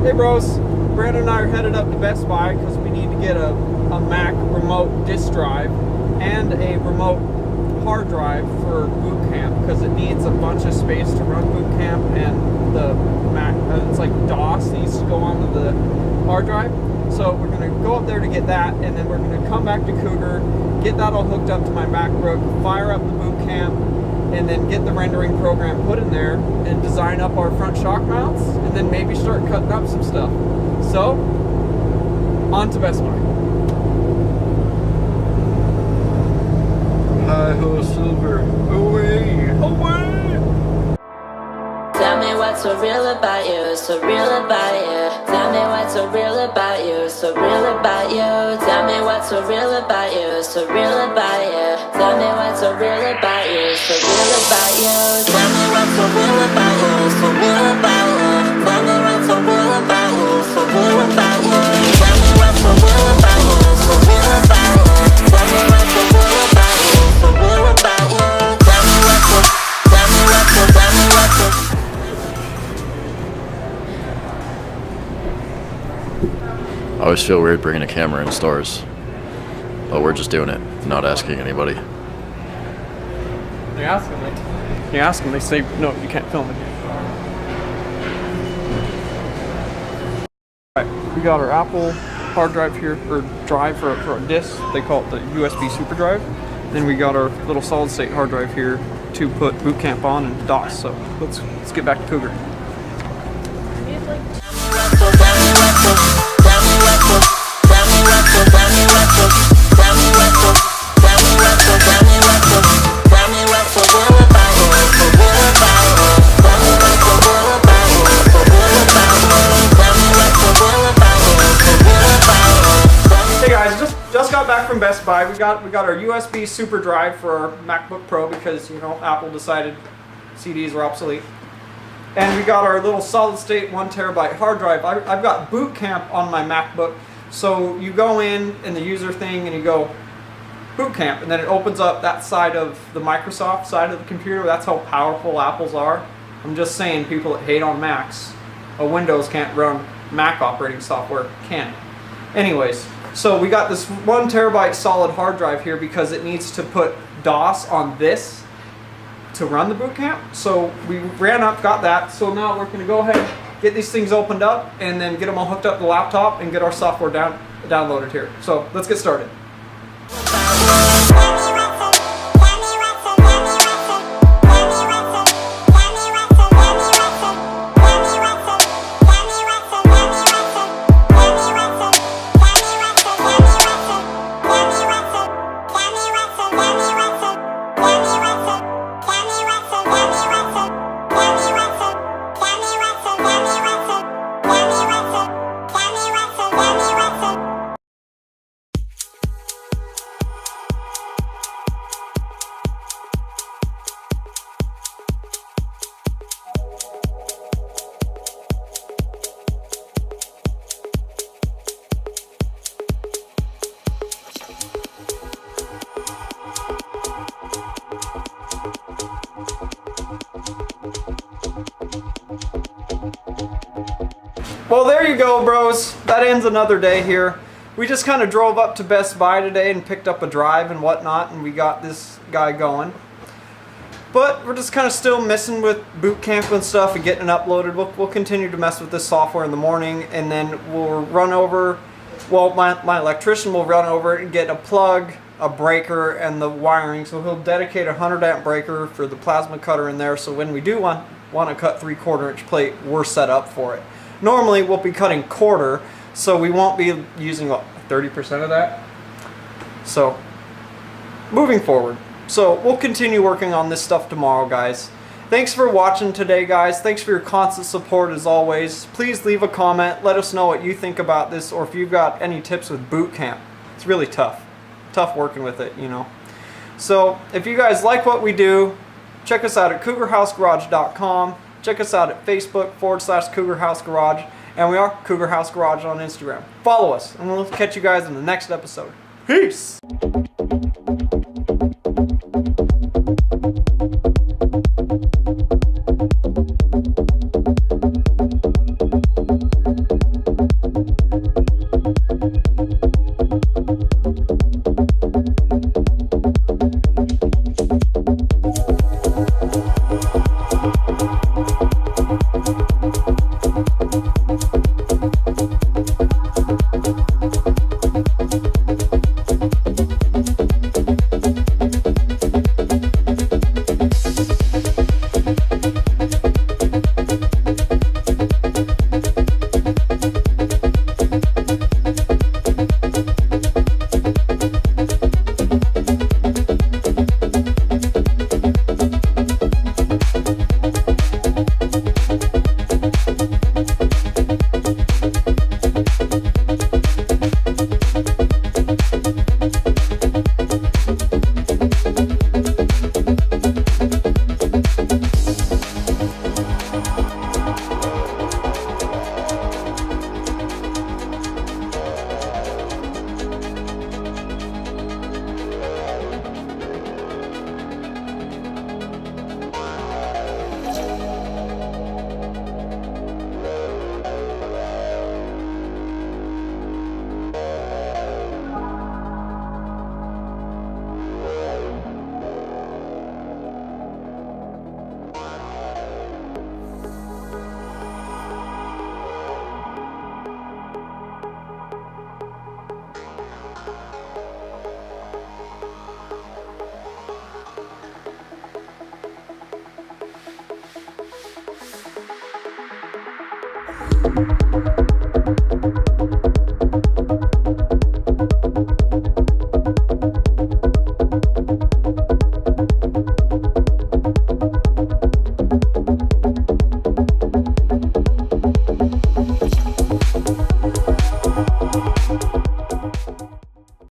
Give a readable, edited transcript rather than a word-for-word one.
Hey bros, Brandon and I are headed up to Best Buy because we need to get a Mac remote disk drive and a remote hard drive for boot camp because it needs a bunch of space to run boot camp, and the Mac, it's like DOS, needs to go onto the hard drive. So we're going to go up there to get that, and then we're going to come back to Cougar, get that all hooked up to my MacBook, fire up the boot camp, and then get the rendering program put in there and design up our front shock mounts, and then maybe start cutting up some stuff. So, on to Best Buy. Hi-ho, Silver. Away! Away! Tell me what's so real about you, so real about you. Tell me what's so real about you, so real about you. Tell me what's so real about you, so real about you. Tell me what's so real about you, so real about you. Tell me what's so real about you, so real about you. Tell me what's so real about you, so real about you. Tell me what's so real about you, so real about you. Tell me what's so real about you, so real about you. Tell me what's so, tell me what's so, tell me what's so. I always feel weird bringing a camera in stores, but we're just doing it, not asking anybody. You ask them, they say, no, you can't film it. Alright, we got our Apple hard drive here, or drive for a disk. They call it the USB super drive. Then we got our little solid state hard drive here to put boot camp on and DOS. So let's get back to Cougar. Hey guys, just got back from Best Buy. We got our USB super drive for our MacBook Pro because, you know, Apple decided CDs were obsolete. And we got our little solid state 1 terabyte hard drive. I've got boot camp on my MacBook. So you go in the user thing and you go boot camp, and then it opens up that side of the Microsoft side of the computer. That's how powerful Apples are. I'm just saying, people that hate on Macs, a Windows can't run Mac operating software, can. Anyways, so we got this 1 terabyte solid hard drive here because it needs to put DOS on this to run the boot camp. So we ran up, got that. So now we're going to go ahead, get these things opened up, and then get them all hooked up to the laptop and get our software downloaded here. So let's get started. Well, there you go, bros. That ends another day here. We just kind of drove up to Best Buy today and picked up a drive and whatnot, and we got this guy going. But we're just kind of still messing with boot camp and stuff and getting it uploaded. We'll continue to mess with this software in the morning, and then we'll run over, well, my electrician will run over and get a plug, a breaker, and the wiring. So he'll dedicate a 100 amp breaker for the plasma cutter in there, so when we do want to cut 3/4 inch plate, we're set up for it. Normally we'll be cutting quarter, so we won't be using, what, 30% of that? So, moving forward. So, we'll continue working on this stuff tomorrow, guys. Thanks for watching today, guys. Thanks for your constant support as always. Please leave a comment. Let us know what you think about this, or if you've got any tips with boot camp. It's really tough. Tough working with it, you know. So, if you guys like what we do, check us out at cougarhousegarage.com. Check us out at Facebook/CougarHouseGarage, and we are Cougar House Garage on Instagram. Follow us, and we'll catch you guys in the next episode. Peace! you.